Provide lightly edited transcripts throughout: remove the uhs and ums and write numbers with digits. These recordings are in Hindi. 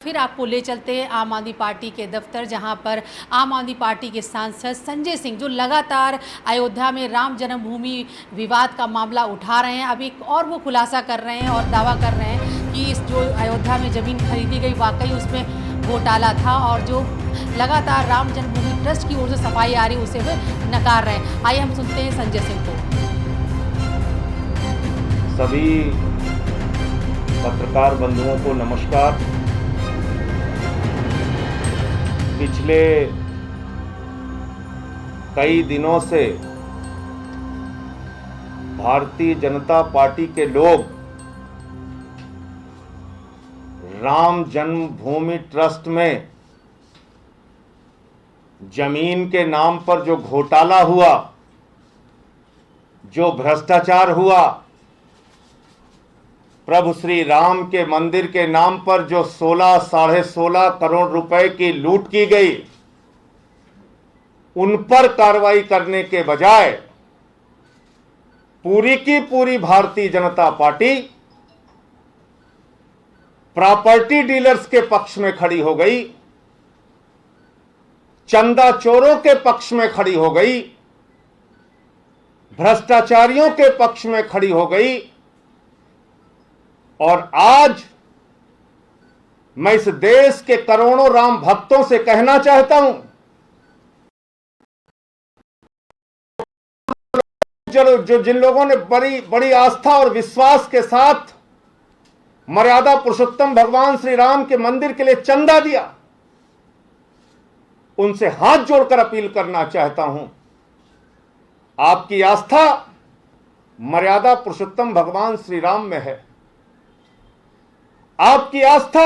फिर आपको ले चलते हैं आम आदमी पार्टी के दफ्तर, जहां पर आम आदमी पार्टी के सांसद संजय सिंह जो लगातार अयोध्या में राम जन्मभूमि विवाद का मामला उठा रहे हैं, अब एक और वो खुलासा कर रहे हैं और दावा कर रहे हैं कि इस जो अयोध्या में ज़मीन खरीदी गई वाकई उसमें घोटाला था और जो लगातार राम जन्मभूमि ट्रस्ट की ओर से सफाई आ रही है उसे वे नकार रहे हैं। आइए हम सुनते हैं संजय सिंह को। सभी पत्रकार बंधुओं को नमस्कार। पिछले कई दिनों से भारतीय जनता पार्टी के लोग राम जन्मभूमि ट्रस्ट में जमीन के नाम पर जो घोटाला हुआ, जो भ्रष्टाचार हुआ, प्रभु श्री राम के मंदिर के नाम पर जो 16 साढ़े 16 करोड़ रुपए की लूट की गई, उन पर कार्रवाई करने के बजाय पूरी की पूरी Bharatiya Janata party property dealers के पक्ष में खड़ी हो गई, चंदा चोरों के पक्ष में खड़ी हो गई, भ्रष्टाचारियों के पक्ष में खड़ी हो गई। और आज मैं इस देश के करोड़ों राम भक्तों से कहना चाहता हूं, जो जिन लोगों ने बड़ी बड़ी आस्था और विश्वास के साथ मर्यादा पुरुषोत्तम भगवान श्री राम के मंदिर के लिए चंदा दिया, उनसे हाथ जोड़कर अपील करना चाहता हूं, आपकी आस्था मर्यादा पुरुषोत्तम भगवान श्री राम में है, आपकी आस्था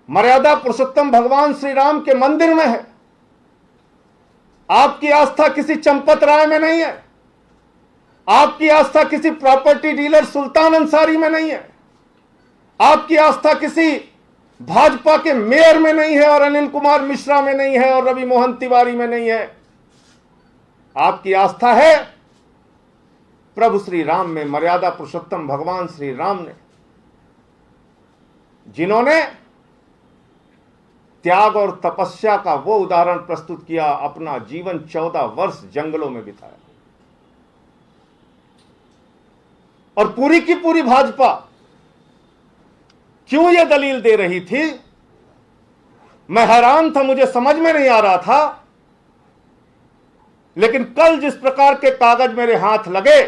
मर्यादा पुरुषोत्तम भगवान श्री राम के मंदिर में है, आपकी आस्था किसी चंपत राय में नहीं है, आपकी आस्था किसी प्रॉपर्टी डीलर सुल्तान अंसारी में नहीं है, आपकी आस्था किसी भाजपा के मेयर में नहीं है और अनिल कुमार मिश्रा में नहीं है और रवि मोहन तिवारी में नहीं है। आपकी आस्था है प्रभु श्री राम में, मर्यादा पुरुषोत्तम भगवान श्री राम ने, जिन्होंने त्याग और तपस्या का वो उदाहरण प्रस्तुत किया, अपना जीवन 14 वर्ष जंगलों में बिताया। और पूरी की पूरी भाजपा क्यों यह दलील दे रही थी, मैं हैरान था, मुझे समझ में नहीं आ रहा था। लेकिन कल जिस प्रकार के कागज मेरे हाथ लगे,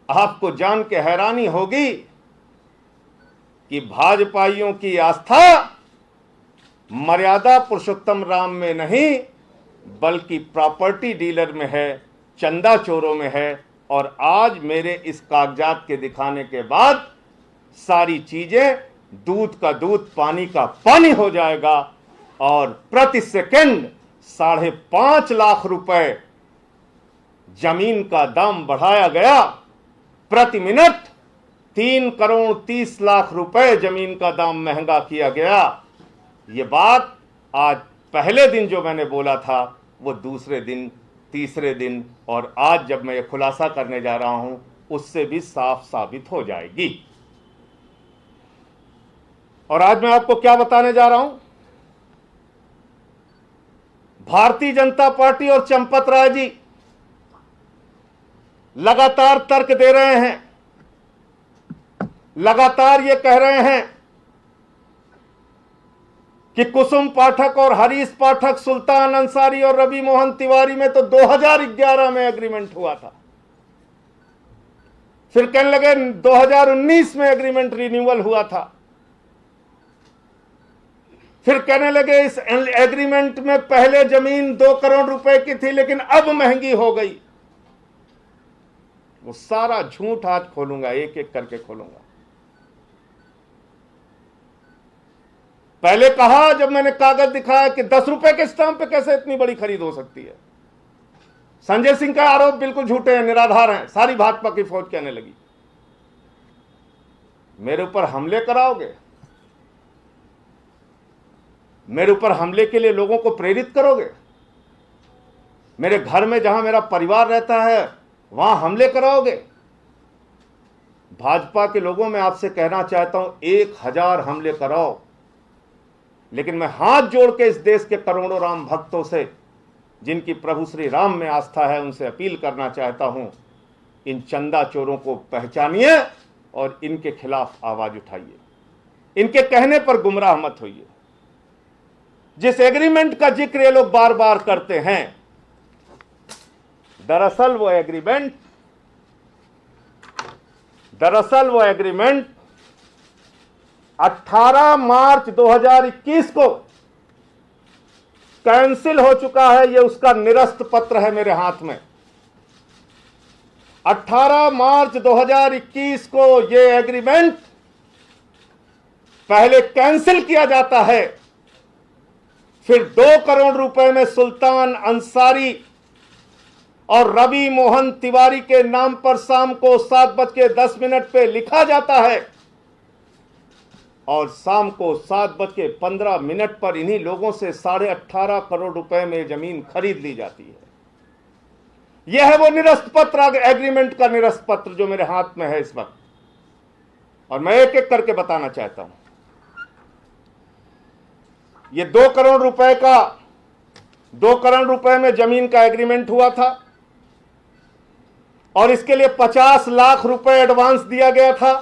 आपको जान के हैरानी होगी कि भाजपाइयों की आस्था मर्यादा पुरुषोत्तम राम में नहीं बल्कि प्रॉपर्टी डीलर में है, चंदा चोरों में है। और आज मेरे इस कागजात के दिखाने के बाद सारी चीजें दूध का दूध पानी का पानी हो जाएगा और प्रति सेकंड 5.5 लाख रुपए जमीन का दाम बढ़ाया गया, प्रति मिनट 3 करोड़ 30 लाख रुपए जमीन का दाम महंगा किया गया। ये बात आज पहले दिन जो मैंने बोला था वो दूसरे दिन, तीसरे दिन और आज जब मैं ये खुलासा करने जा रहा हूं उससे भी साफ साबित हो जाएगी। और आज मैं आपको क्या बताने जा रहा हूं, भारतीय जनता पार्टी और चंपत राय जी लगातार तर्क दे रहे हैं, लगातार ये कह रहे हैं कि कुसुम पाठक और हरीश पाठक, सुल्तान अंसारी और रवि मोहन तिवारी में तो 2011 में एग्रीमेंट हुआ था, फिर कहने लगे 2019 में एग्रीमेंट रिन्यूअल हुआ था, फिर कहने लगे इस एग्रीमेंट में पहले जमीन 2 करोड़ रुपए की थी लेकिन अब महंगी हो गई। वो सारा झूठ आज खोलूंगा, एक एक करके खोलूंगा। पहले कहा जब मैंने कागज दिखाया कि 10 रुपए के स्टाम्प पे कैसे इतनी बड़ी खरीद हो सकती है। संजय सिंह का आरोप बिल्कुल झूठे हैं, निराधार हैं, सारी भाजपा की फौज कहने लगी। मेरे ऊपर हमले कराओगे, मेरे ऊपर हमले के लिए लोगों को प्रेरित करोगे, मेरे घर में जहां मेरा परिवार रहता है वहां हमले कराओगे, भाजपा के लोगों, मैं आपसे कहना चाहता हूं 1000 हमले कराओ, लेकिन मैं हाथ जोड़ के इस देश के करोड़ों राम भक्तों से, जिनकी प्रभु श्री राम में आस्था है, उनसे अपील करना चाहता हूं, इन चंदा चोरों को पहचानिए और इनके खिलाफ आवाज उठाइए। इनके कहने पर गुमराह मत होइए। जिस एग्रीमेंट का जिक्र ये लोग बार बार करते हैं, दरअसल वो एग्रीमेंट 18 मार्च 2021 को कैंसिल हो चुका है। ये उसका निरस्त पत्र है मेरे हाथ में। 18 मार्च 2021 को ये एग्रीमेंट पहले कैंसिल किया जाता है, फिर 2 करोड़ रुपए में सुल्तान अंसारी और रवि मोहन तिवारी के नाम पर शाम को 7:10 पे लिखा जाता है और शाम को 7:15 पर इन्हीं लोगों से 18.5 करोड़ रुपए में जमीन खरीद ली जाती है। यह है वो निरस्त पत्र, एग्रीमेंट का निरस्त पत्र जो मेरे हाथ में है इस वक्त, और मैं एक एक करके बताना चाहता हूं। ये 2 करोड़ रुपए में जमीन का एग्रीमेंट हुआ था और इसके लिए 50 लाख रुपए एडवांस दिया गया था।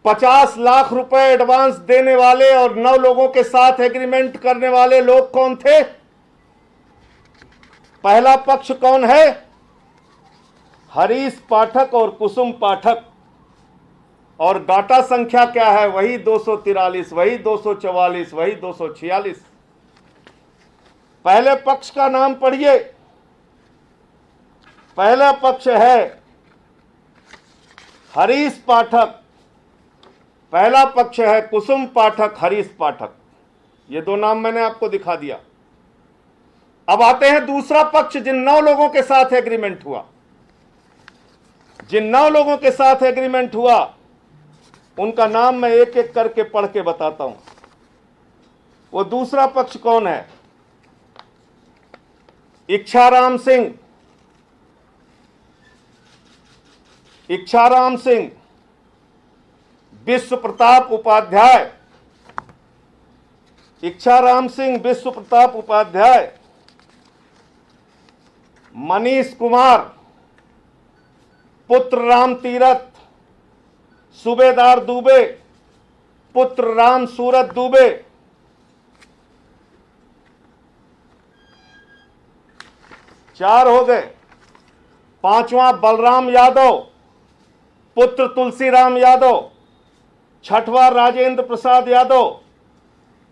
50 लाख रुपए एडवांस देने वाले और 9 लोगों के साथ एग्रीमेंट करने वाले लोग कौन थे? पहला पक्ष कौन है? हरीश पाठक और कुसुम पाठक। और डाटा संख्या क्या है? वही 243, वही 244, वही 246। पहले पक्ष का नाम पढ़िए। पहला पक्ष है हरीश पाठक, पहला पक्ष है कुसुम पाठक, हरीश पाठक। ये 2 नाम मैंने आपको दिखा दिया। अब आते हैं दूसरा पक्ष, जिन 9 लोगों के साथ एग्रीमेंट हुआ। जिन 9 लोगों के साथ एग्रीमेंट हुआ उनका नाम मैं एक एक करके पढ़ के बताता हूं। वो दूसरा पक्ष कौन है? इच्छाराम सिंह, विश्व प्रताप उपाध्याय, इच्छाराम सिंह, विश्व प्रताप उपाध्याय, मनीष कुमार, पुत्र राम तीरथ, सूबेदार दुबे, पुत्र राम सूरत दुबे, चार हो गए। 5वां बलराम यादव, पुत्र तुलसीराम यादव, 6वां राजेंद्र प्रसाद यादव,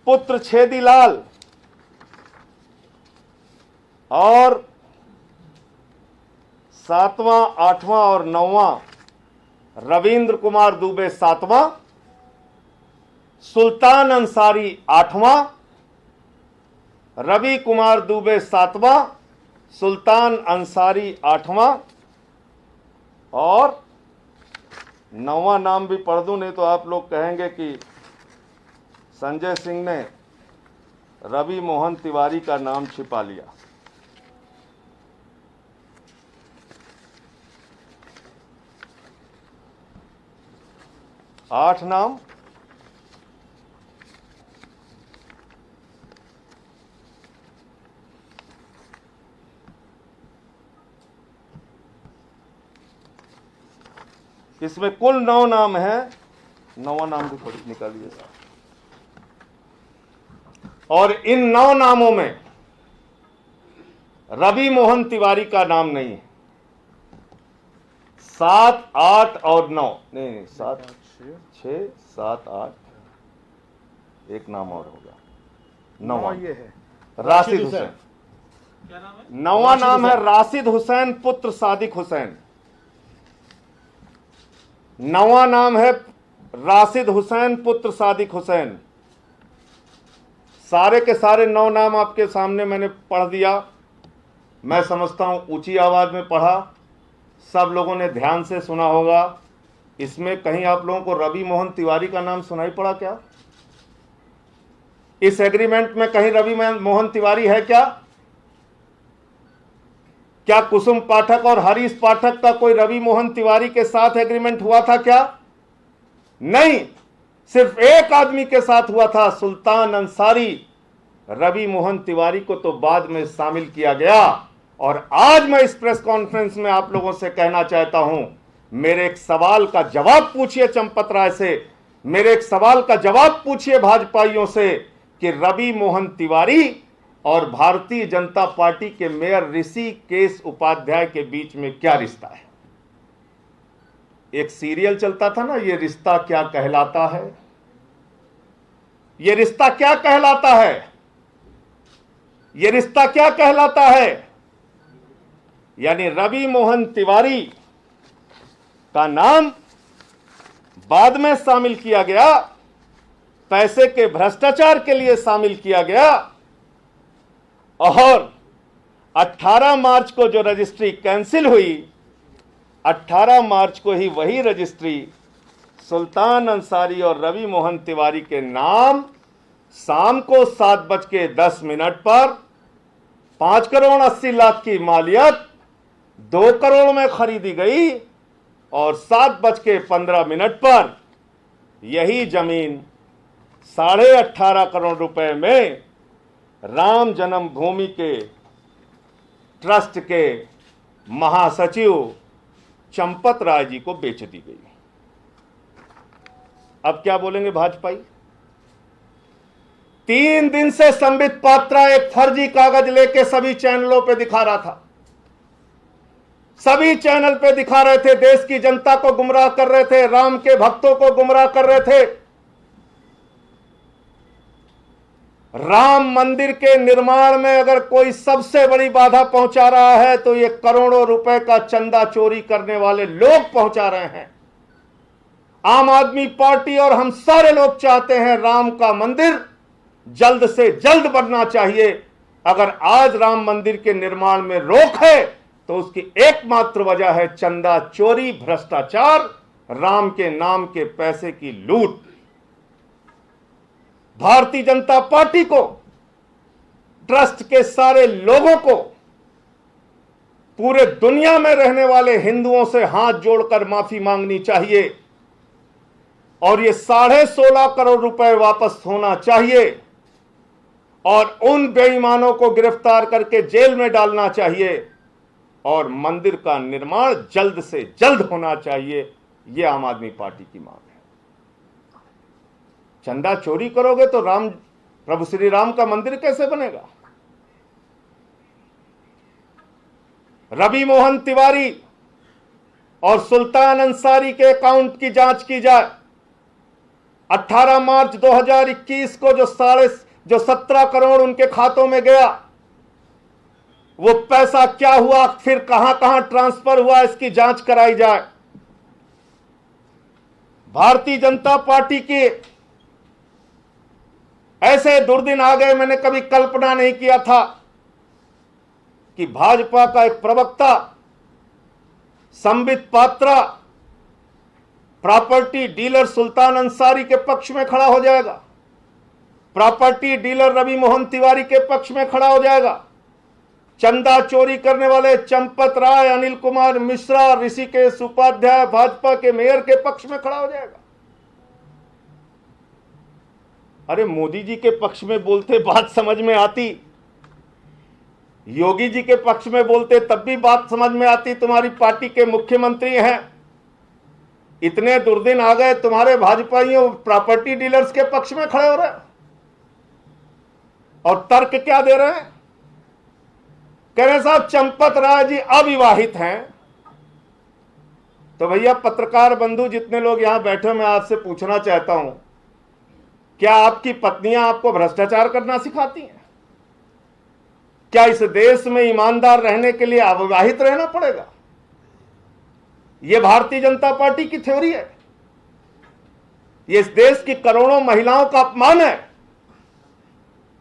पुत्र छेदीलाल, और 7वां, 8वां और 9वां रविंद्र कुमार दुबे 7वां, सुल्तान अंसारी 8वां, रवि कुमार दुबे 7वां, सुल्तान अंसारी 8वां, और 9वां नाम भी पढ़ दूं, नहीं तो आप लोग कहेंगे कि संजय सिंह ने रवि मोहन तिवारी का नाम छिपा लिया। आठ नाम इसमें कुल 9 नाम है। 9वां नाम भी थोड़ी निकालिए। और इन 9 नामों में रवि मोहन तिवारी का नाम नहीं है। 7, 8 और 9, नहीं 7, 6, 7, 8, एक नाम और होगा। 9वां ये है राशिद हुसैन। क्या नाम है? 9वां नाम है राशिद हुसैन, पुत्र सादिक हुसैन। 9वां नाम है राशिद हुसैन, पुत्र सादिक हुसैन। सारे के सारे 9 नाम आपके सामने मैंने पढ़ दिया। मैं समझता हूं ऊंची आवाज में पढ़ा, सब लोगों ने ध्यान से सुना होगा। इसमें कहीं आप लोगों को रवि मोहन तिवारी का नाम सुनाई पड़ा क्या? इस एग्रीमेंट में कहीं रवि मोहन तिवारी है क्या? क्या कुसुम पाठक और हरीश पाठक का कोई रवि मोहन तिवारी के साथ एग्रीमेंट हुआ था क्या? नहीं, सिर्फ एक आदमी के साथ हुआ था, सुल्तान अंसारी। रवि मोहन तिवारी को तो बाद में शामिल किया गया। और आज मैं इस प्रेस कॉन्फ्रेंस में आप लोगों से कहना चाहता हूं, मेरे एक सवाल का जवाब पूछिए चंपत राय से, मेरे एक सवाल का जवाब पूछिए भाजपाइयों से कि रवि मोहन तिवारी और भारतीय जनता पार्टी के मेयर ऋषिकेश उपाध्याय के बीच में क्या रिश्ता है? एक सीरियल चलता था ना, ये रिश्ता क्या कहलाता है, ये रिश्ता क्या कहलाता है, ये रिश्ता क्या कहलाता है। यानी रवि मोहन तिवारी का नाम बाद में शामिल किया गया, पैसे के भ्रष्टाचार के लिए शामिल किया गया, और 18 मार्च को जो रजिस्ट्री कैंसिल हुई, 18 मार्च को ही वही रजिस्ट्री सुल्तान अंसारी और रवि मोहन तिवारी के नाम शाम को 7:10 पर 5 करोड़ 80 लाख की मालियत 2 करोड़ में खरीदी गई और 7:15 पर यही जमीन 18.5 करोड़ रुपए में राम जन्मभूमि के ट्रस्ट के महासचिव चंपत राय जी को बेच दी गई। अब क्या बोलेंगे भाजपाई? 3 दिन से संबित पात्रा एक फर्जी कागज लेके सभी चैनलों पे दिखा रहा था, सभी चैनल पे दिखा रहे थे, देश की जनता को गुमराह कर रहे थे, राम के भक्तों को गुमराह कर रहे थे। राम मंदिर के निर्माण में अगर कोई सबसे बड़ी बाधा पहुंचा रहा है तो ये करोड़ों रुपए का चंदा चोरी करने वाले लोग पहुंचा रहे हैं। आम आदमी पार्टी और हम सारे लोग चाहते हैं राम का मंदिर जल्द से जल्द बनना चाहिए। अगर आज राम मंदिर के निर्माण में रोक है तो उसकी एकमात्र वजह है चंदा चोरी, भ्रष्टाचार, राम के नाम के पैसे की लूट। भारतीय जनता पार्टी को, ट्रस्ट के सारे लोगों को, पूरे दुनिया में रहने वाले हिंदुओं से हाथ जोड़कर माफी मांगनी चाहिए और ये 16.5 करोड़ रुपए वापस होना चाहिए और उन बेईमानों को गिरफ्तार करके जेल में डालना चाहिए और मंदिर का निर्माण जल्द से जल्द होना चाहिए। यह आम आदमी पार्टी की मांग है। चंदा चोरी करोगे तो राम, प्रभु श्री राम का मंदिर कैसे बनेगा? रवि मोहन तिवारी और सुल्तान अंसारी के अकाउंट की जांच की जाए। 18 मार्च 2021 को जो 17 करोड़ उनके खातों में गया, वो पैसा क्या हुआ, फिर कहां कहां ट्रांसफर हुआ, इसकी जांच कराई जाए। भारतीय जनता पार्टी के ऐसे दुर्दिन आ गए, मैंने कभी कल्पना नहीं किया था कि भाजपा का एक प्रवक्ता संबित पात्रा प्रॉपर्टी डीलर सुल्तान अंसारी के पक्ष में खड़ा हो जाएगा, प्रॉपर्टी डीलर रवि मोहन तिवारी के पक्ष में खड़ा हो जाएगा, चंदा चोरी करने वाले चंपत राय, अनिल कुमार मिश्रा, ऋषिकेश उपाध्याय भाजपा के मेयर के पक्ष में खड़ा हो जाएगा। अरे मोदी जी के पक्ष में बोलते बात समझ में आती, योगी जी के पक्ष में बोलते तब भी बात समझ में आती, तुम्हारी पार्टी के मुख्यमंत्री हैं। इतने दुर्दिन आ गए, तुम्हारे भाजपाइयों प्रॉपर्टी डीलर्स के पक्ष में खड़े हो रहे हैं और तर्क क्या दे रहे हैं? कह रहे साहब चंपत राय जी अविवाहित हैं। तो भैया पत्रकार बंधु जितने लोग यहां बैठे, मैं आपसे पूछना चाहता हूं, क्या आपकी पत्नियां आपको भ्रष्टाचार करना सिखाती हैं? क्या इस देश में ईमानदार रहने के लिए अविवाहित रहना पड़ेगा? यह भारतीय जनता पार्टी की थ्योरी है। यह इस देश की करोड़ों महिलाओं का अपमान है।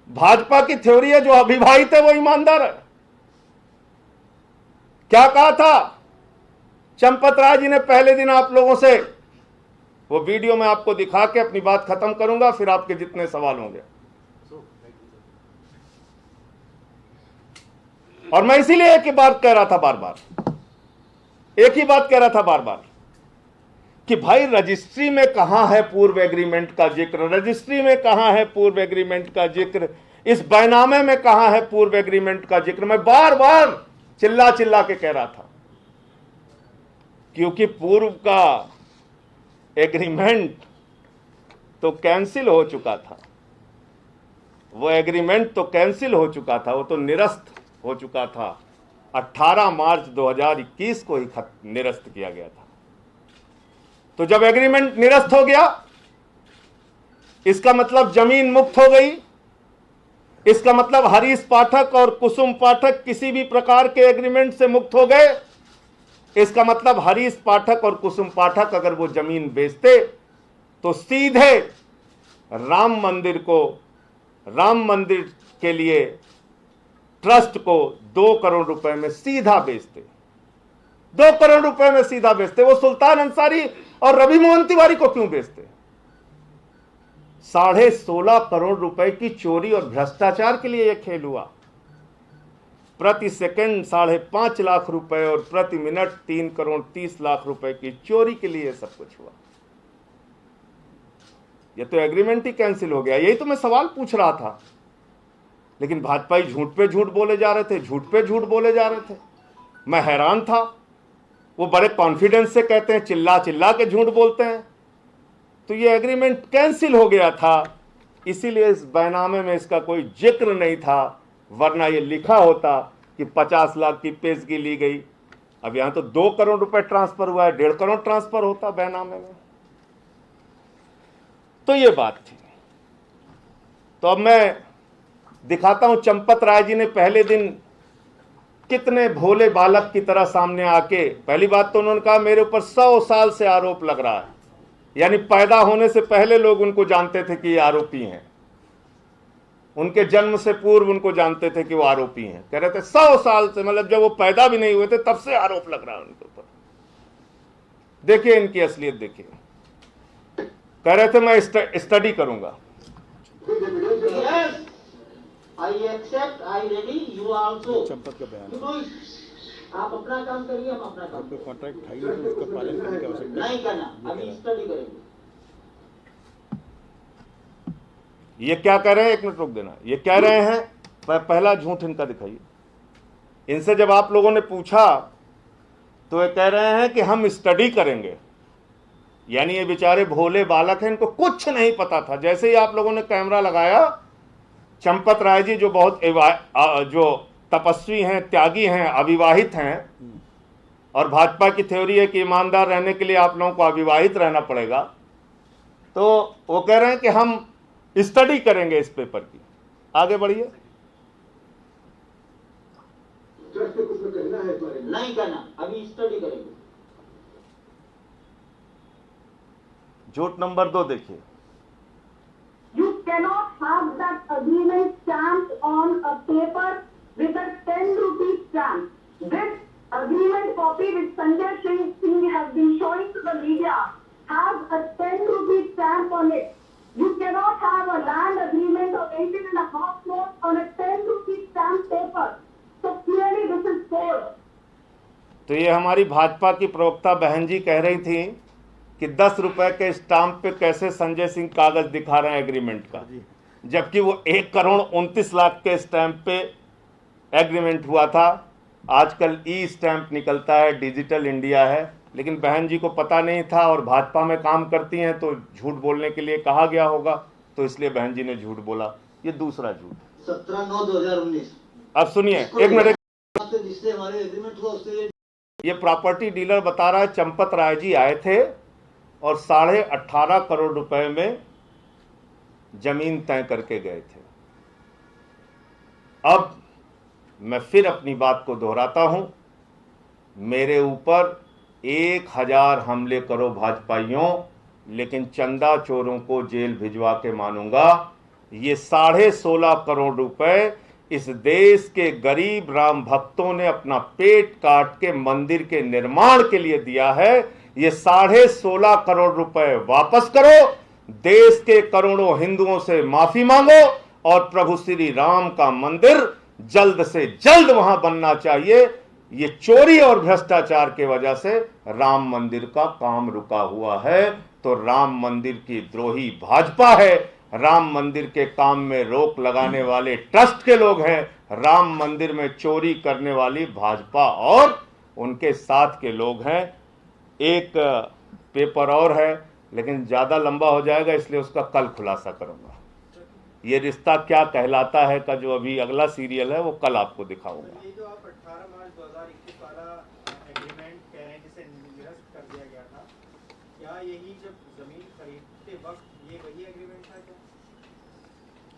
भाजपा की थ्योरी है जो अविवाहित है वो ईमानदार है। क्या कहा था चंपत राय जी ने पहले दिन आप लोगों से? वो वीडियो मैं आपको दिखा के अपनी बात खत्म करूंगा, फिर आपके जितने सवाल होंगे। और मैं इसीलिए एक ही बात कह रहा था बार बार, एक ही बात कह रहा था बार बार कि भाई रजिस्ट्री में कहां है पूर्व एग्रीमेंट का जिक्र, रजिस्ट्री में कहां है पूर्व एग्रीमेंट का जिक्र, इस बैनामे में कहां है पूर्व एग्रीमेंट का जिक्र। मैं बार बार चिल्ला चिल्ला के कह रहा था, क्योंकि पूर्व का एग्रीमेंट तो कैंसिल हो चुका था, वो एग्रीमेंट तो कैंसिल हो चुका था, वो तो निरस्त हो चुका था। 18 मार्च 2021 को ही निरस्त किया गया था। तो जब एग्रीमेंट निरस्त हो गया, इसका मतलब जमीन मुक्त हो गई, इसका मतलब हरीश पाठक और कुसुम पाठक किसी भी प्रकार के एग्रीमेंट से मुक्त हो गए। इसका मतलब हरीश पाठक और कुसुम पाठक अगर वो जमीन बेचते तो सीधे राम मंदिर के लिए ट्रस्ट को 2 करोड़ रुपए में सीधा बेचते, 2 करोड़ रुपए में सीधा बेचते। वो सुल्तान अंसारी और रवि मोहन तिवारी को क्यों बेचते? 16.5 करोड़ रुपए की चोरी और भ्रष्टाचार के लिए यह खेल हुआ। प्रति सेकंड 5.5 लाख रुपए और प्रति मिनट 3 करोड़ 30 लाख रुपए की चोरी के लिए सब कुछ हुआ। यह तो एग्रीमेंट ही कैंसिल हो गया। यही तो मैं सवाल पूछ रहा था, लेकिन भाजपाई झूठ पे झूठ बोले जा रहे थे, झूठ पे झूठ बोले जा रहे थे। मैं हैरान था। वो बड़े कॉन्फिडेंस से कहते हैं, चिल्ला चिल्ला के झूठ बोलते हैं। तो ये एग्रीमेंट कैंसिल हो गया था, इसीलिए इस बैनामे में इसका कोई जिक्र नहीं था, वरना ये लिखा होता कि 50 लाख की पेशगी ली गई। अब यहां तो 2 करोड़ रुपए ट्रांसफर हुआ है, 1.5 करोड़ ट्रांसफर होता बैनामे में। तो ये बात थी। तो अब मैं दिखाता हूं, चंपत राय जी ने पहले दिन कितने भोले बालक की तरह सामने आके, पहली बात तो उन्होंने कहा मेरे ऊपर 100 साल से आरोप लग रहा है, यानी पैदा होने से पहले लोग उनको जानते थे कि ये आरोपी हैं, उनके जन्म से पूर्व उनको जानते े कि वो आरोपी हैं। कह रहे थे 100 साल से, मतलब जब वो पैदा भी नहीं हुए थे तब से आरोप लग रहा है उनके ऊपर। देखिए इनकी असलियत देखिए। कह रहे थे मैं स्टडी करूंगा। I accept, I ready, you also. Champat का बयान, You know it. आप अपना काम करिए, हम अपना काम आपका कॉन्ट्रैक्ट है ही नहीं, तो उसका पालन करने की आवश्यकता नहीं करना, अभी स्टडी करेंगे। ये क्या कह रहे हैं, 1 मिनट रुक देना। ये कह रहे हैं, पहला झूठ इनका दिखाइए। इनसे जब आप लोगों ने पूछा तो ये कह रहे हैं कि हम स्टडी करेंगे, यानी ये बेचारे भोले बालक हैं, इनको कुछ नहीं पता था। जैसे ही आप लोगों ने कैमरा लगाया, चंपत राय जी जो बहुत जो तपस्वी हैं, त्यागी हैं, अविवाहित हैं, और भाजपा की थ्योरी है कि ईमानदार रहने के लिए आप लोगों को अविवाहित रहना पड़ेगा, तो वो कह रहे हैं कि हम स्टडी करेंगे इस पेपर की। आगे बढ़िए। नहीं करना, अभी स्टडी करेंगे। झूठ नंबर 2 देखिए। You cannot have that agreement stamped on a paper with a 10 rupee stamp. This agreement copy which Sanjay Singh has been showing to the media has a 10 rupee stamp on it. You cannot have a land agreement of 18.5 crores on a 10 rupee stamp paper. So clearly this is fraud. तो ये हमारी भाजपा की प्रवक्ता बहन जी कह रही थी कि 10 रुपए के स्टाम्प पे कैसे संजय सिंह कागज दिखा रहे हैं एग्रीमेंट का, जबकि वो 1 करोड़ 29 लाख के स्टैंप पे एग्रीमेंट हुआ था। आजकल ई स्टैंप निकलता है, डिजिटल इंडिया है, लेकिन बहन जी को पता नहीं था और भाजपा में काम करती हैं तो झूठ बोलने के लिए कहा गया होगा, तो इसलिए बहन जी ने झूठ बोला। ये दूसरा झूठ। 17/9/2019। अब सुनिए, 1 मिनट। जिससे हमारे एग्रीमेंट हुआ उससे ये प्रॉपर्टी डीलर बता रहा है, चंपत राय जी आए थे और 18.5 करोड़ रुपए में जमीन तय करके गए थे। अब मैं फिर अपनी बात को दोहराता हूं, मेरे ऊपर 1000 हमले करो भाजपाइयों, लेकिन चंदा चोरों को जेल भिजवा के मानूंगा। ये 16.5 करोड़ रुपए इस देश के गरीब राम भक्तों ने अपना पेट काट के मंदिर के निर्माण के लिए दिया है। ये 16.5 करोड़ रुपए वापस करो, देश के करोड़ों हिंदुओं से माफी मांगो और प्रभु श्री राम का मंदिर जल्द से जल्द वहां बनना चाहिए। ये चोरी और भ्रष्टाचार के वजह से राम मंदिर का काम रुका हुआ है। तो राम मंदिर की द्रोही भाजपा है, राम मंदिर के काम में रोक लगाने वाले ट्रस्ट के लोग हैं, राम मंदिर में चोरी करने वाली भाजपा और उनके साथ के लोग हैं। एक पेपर और है, लेकिन ज़्यादा लंबा हो जाएगा, इसलिए उसका कल खुलासा करूंगा। ये रिश्ता क्या कहलाता है का जो अभी अगला सीरियल है वो कल आपको दिखाऊंगा। ये जो आप 18 मार्च 2021 वाला एग्रीमेंट कह रहे हैं जिसे निरस्त कर दिया गया था, क्या यही जब जमीन खरीदते वक्त ये वही एग्रीमेंट था क्या?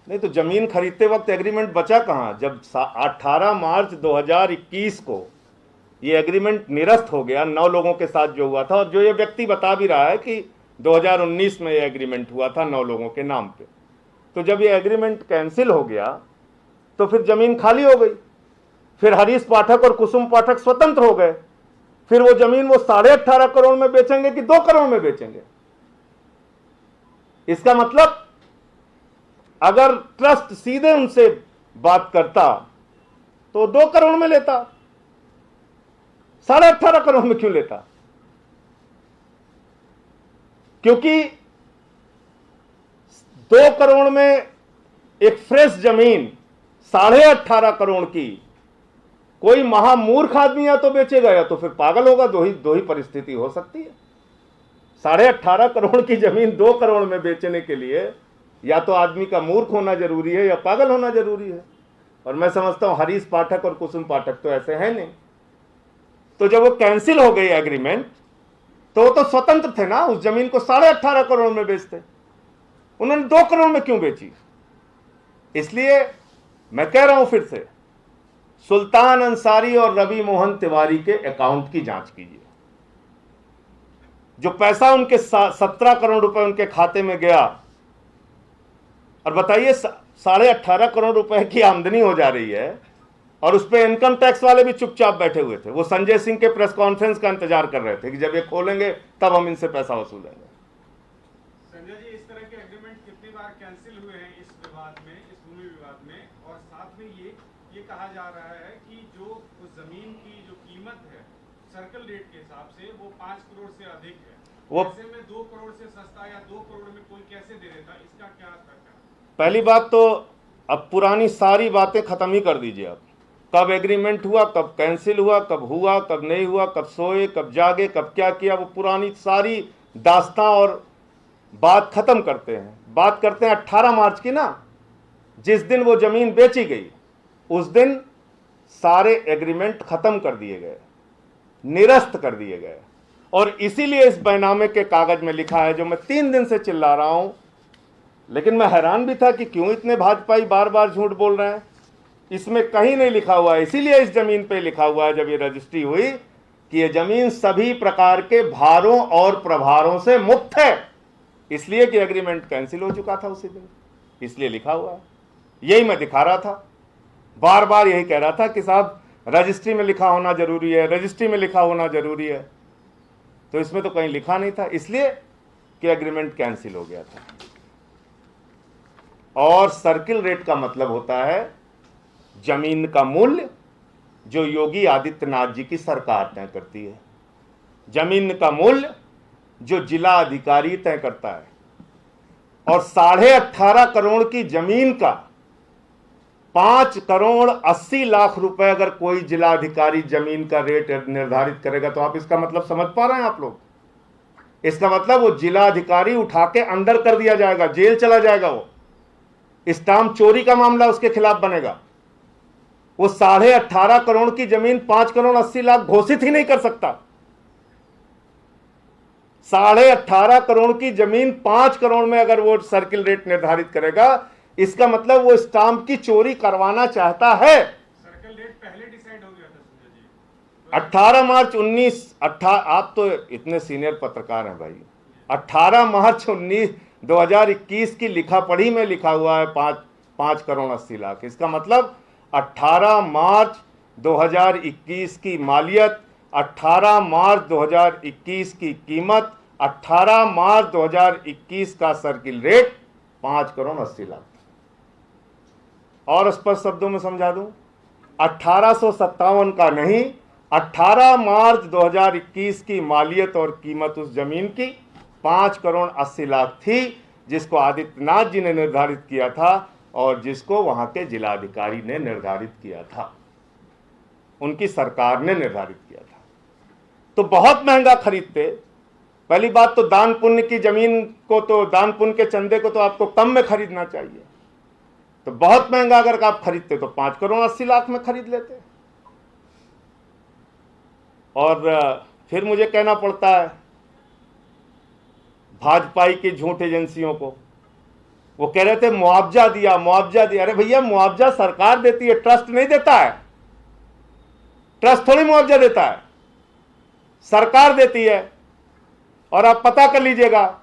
नहीं तो जमीन खरीदते वक्त एग्रीमेंट बचा कहाँ? जब 18 मार्च 2021 को ये एग्रीमेंट निरस्त हो गया 9 लोगों के साथ जो हुआ था, और जो ये व्यक्ति बता भी रहा है कि 2019 में ये एग्रीमेंट हुआ था 9 लोगों के नाम पे, तो जब ये एग्रीमेंट कैंसिल हो गया तो फिर जमीन खाली हो गई। फिर हरीश पाठक और कुसुम पाठक स्वतंत्र हो गए। फिर वो जमीन वो 18.5 करोड़ में बेचेंगे कि 2 करोड़ में बेचेंगे? इसका मतलब अगर ट्रस्ट सीधे उनसे बात करता तो 2 करोड़ में लेता, 18.5 करोड़ में क्यों लेता? क्योंकि 2 करोड़ में एक फ्रेश जमीन 18.5 करोड़ की कोई महामूर्ख आदमी या तो बेचेगा या तो फिर पागल होगा। दो ही परिस्थिति हो सकती है। 18.5 करोड़ की जमीन 2 करोड़ में बेचने के लिए या तो आदमी का मूर्ख होना जरूरी है या पागल होना जरूरी है। और मैं समझता हूं हरीश पाठक और कुसुम पाठक तो ऐसे हैं नहीं। तो जब वो कैंसिल हो गई एग्रीमेंट तो वो तो स्वतंत्र थे ना, उस जमीन को 18.5 करोड़ में बेचते। उन्होंने 2 करोड़ में क्यों बेची? इसलिए मैं कह रहा हूं फिर से, सुल्तान अंसारी और रवि मोहन तिवारी के अकाउंट की जांच कीजिए। जो पैसा उनके 17 करोड़ रुपए उनके खाते में गया, और बताइए 18.5 करोड़ रुपए की आमदनी हो जा रही है और उस पर इनकम टैक्स वाले भी चुपचाप बैठे हुए थे। वो संजय सिंह के प्रेस कॉन्फ्रेंस का इंतजार कर रहे थे कि जब ये खोलेंगे तब हम इनसे पैसा वसूलेंगे। संजय जी, इस तरह के एग्रीमेंट कितनी बार कैंसिल हुए हैं इस विवाद में, इस भूमि विवाद में? और साथ में ये कहा जा रहा है कि जो उस जमीन की जो कीमत है सर्कल रेट के हिसाब से वो 5 करोड़ से अधिक है। वो ऐसे में 2 करोड़ से सस्ता या 2 करोड़ में कोई कैसे दे देता? इसका क्या तर्क है? पहली बात तो अब पुरानी सारी बातें खत्म ही कर दीजिए। अब कब एग्रीमेंट हुआ, कब कैंसिल हुआ, कब नहीं हुआ, कब सोए, कब जागे, कब क्या किया, वो पुरानी सारी दास्तां और बात खत्म करते हैं। बात करते हैं 18 मार्च की ना, जिस दिन वो जमीन बेची गई उस दिन सारे एग्रीमेंट खत्म कर दिए गए, निरस्त कर दिए गए। और इसीलिए इस बैनामे के कागज में लिखा है, जो मैं 3 दिन से चिल्ला रहा हूं, लेकिन मैं हैरान भी था कि क्यों इतने भाजपाई बार बार झूठ बोल रहे हैं। इसमें कहीं नहीं लिखा हुआ है, इसीलिए इस जमीन पे लिखा हुआ है जब ये रजिस्ट्री हुई कि ये जमीन सभी प्रकार के भारों और प्रभारों से मुक्त है, इसलिए कि एग्रीमेंट कैंसिल हो चुका था उसी दिन, इसलिए लिखा हुआ है। यही मैं दिखा रहा था, बार बार यही कह रहा था कि साहब रजिस्ट्री में लिखा होना जरूरी है, रजिस्ट्री में लिखा होना जरूरी है। तो इसमें तो कहीं लिखा नहीं था, इसलिए कि एग्रीमेंट कैंसिल हो गया था। और सर्किल रेट का मतलब होता है जमीन का मूल्य जो योगी आदित्यनाथ जी की सरकार तय करती है, जमीन का मूल्य जो जिला अधिकारी तय करता है। और 18.5 करोड़ की जमीन का 5 करोड़ 80 लाख रुपए अगर कोई जिला अधिकारी जमीन का रेट निर्धारित करेगा, तो आप इसका मतलब समझ पा रहे हैं आप लोग? इसका मतलब वो जिला अधिकारी उठा के अंदर कर दिया जाएगा, जेल चला जाएगा। वो स्टाम्प चोरी का मामला उसके खिलाफ बनेगा। वो 18.5 करोड़ की जमीन 5 करोड़ 80 लाख घोषित ही नहीं कर सकता। 18.5 करोड़ की जमीन 5 करोड़ में अगर वो सर्किल रेट निर्धारित करेगा, इसका मतलब वो स्टाम्प की चोरी करवाना चाहता है। सर्कल रेट पहले डिसाइड हो गया था संजय जी। 18 मार्च आप तो इतने सीनियर पत्रकार हैं भाई। 18 मार्च 2021 की लिखा पढ़ी में लिखा हुआ है 5 करोड़ 80 लाख। इसका मतलब 18 मार्च 2021 की मालियत, 18 मार्च 2021 की कीमत, 18 मार्च 2021 का सर्किल रेट 5 करोड़ 80 लाख। और स्पष्ट शब्दों में समझा दूं, 1857 का नहीं, 18 मार्च 2021 की मालियत और कीमत उस जमीन की 5 करोड़ 80 लाख थी, जिसको आदित्यनाथ जी ने निर्धारित किया था और जिसको वहां के जिलाधिकारी ने निर्धारित किया था, उनकी सरकार ने निर्धारित किया था। तो बहुत महंगा खरीदते। पहली बात तो दान पुण्य की जमीन को, तो दान पुण्य के चंदे को तो आपको कम में खरीदना चाहिए। तो बहुत महंगा अगर आप खरीदते तो 5 करोड़ 80 लाख में खरीद लेते। और फिर मुझे कहना पड़ता है भाजपाई की झूठ एजेंसियों को, वो कह रहे थे मुआवजा दिया, मुआवजा दिया। अरे भैया, मुआवजा सरकार देती है, ट्रस्ट नहीं देता है। ट्रस्ट थोड़ी मुआवजा देता है, सरकार देती है। और आप पता कर लीजिएगा,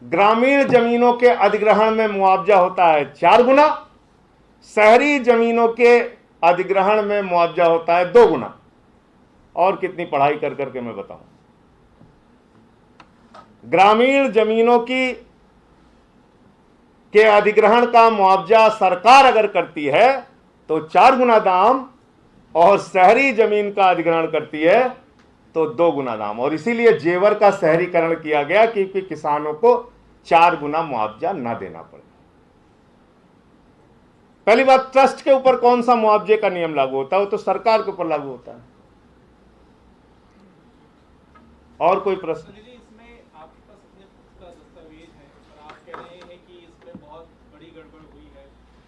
ग्रामीण जमीनों के अधिग्रहण में मुआवजा होता है 4 गुना, शहरी जमीनों के अधिग्रहण में मुआवजा होता है 2 गुना। और कितनी पढ़ाई कर करके मैं बताऊं। ग्रामीण जमीनों के अधिग्रहण का मुआवजा सरकार अगर करती है तो 4 गुना दाम, और शहरी जमीन का अधिग्रहण करती है तो 2 गुना दाम। और इसीलिए जेवर का शहरीकरण किया गया, क्योंकि किसानों को 4 गुना मुआवजा ना देना पड़े। पहली बात, ट्रस्ट के ऊपर कौन सा मुआवजे का नियम लागू होता है? वो तो सरकार के ऊपर लागू होता है। और कोई प्रश्न? इसमें आपके पास अपने का दस्तावेज है और आप कह रहे हैं कि इसमें बहुत बड़ी गड़बड़ हुई है,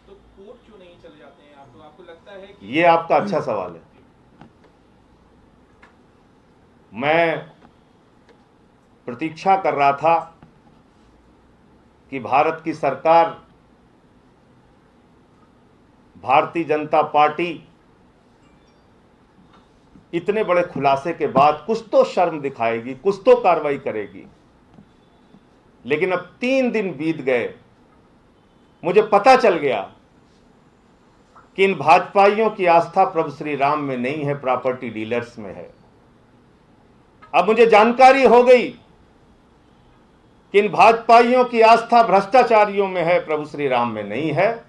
तो कोर्ट क्यों नहीं चले जाते हैं आप? तो आपको लगता है कि ये आपका अच्छा सवाल है। मैं प्रतीक्षा कर रहा था कि भारत की सरकार, भारतीय जनता पार्टी इतने बड़े खुलासे के बाद कुछ तो शर्म दिखाएगी, कुछ तो कार्रवाई करेगी। लेकिन अब 3 दिन बीत गए, मुझे पता चल गया कि इन भाजपाइयों की आस्था प्रभु श्री राम में नहीं है, प्रॉपर्टी डीलर्स में है। अब मुझे जानकारी हो गई कि इन भाजपाइयों की आस्था भ्रष्टाचारियों में है, प्रभु श्री राम में नहीं है।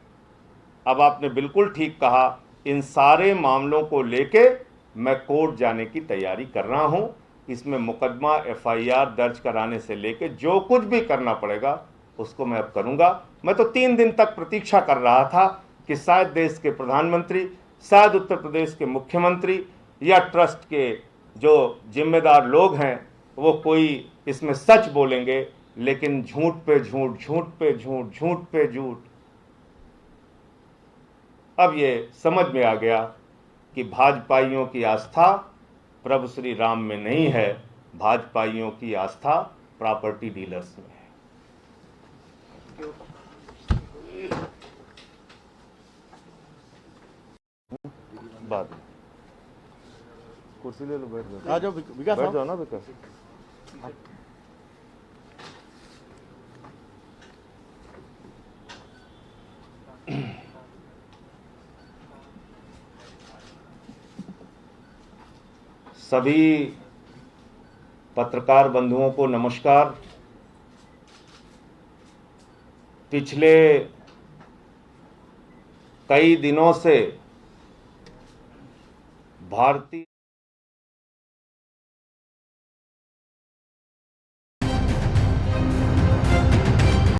अब आपने बिल्कुल ठीक कहा, इन सारे मामलों को लेके मैं कोर्ट जाने की तैयारी कर रहा हूं। इसमें मुकदमा FIR दर्ज कराने से लेके जो कुछ भी करना पड़ेगा उसको मैं अब करूंगा। मैं तो 3 दिन तक प्रतीक्षा कर रहा था कि शायद देश के प्रधानमंत्री, शायद उत्तर प्रदेश के मुख्यमंत्री या ट्रस्ट के जो जिम्मेदार लोग हैं वो कोई इसमें सच बोलेंगे। लेकिन झूठ पे झूठ, झूठ पे झूठ, झूठ पे झूठ। अब ये समझ में आ गया कि भाजपाइयों की आस्था प्रभु श्री राम में नहीं है, भाजपाइयों की आस्था प्रॉपर्टी डीलर्स में है। बात कुर्सी ले लो, बैठ जाओ। आ जाओ विकास, बैठ जाओ ना विकास। सभी पत्रकार बंधुओं को नमस्कार। पिछले कई दिनों से भारतीय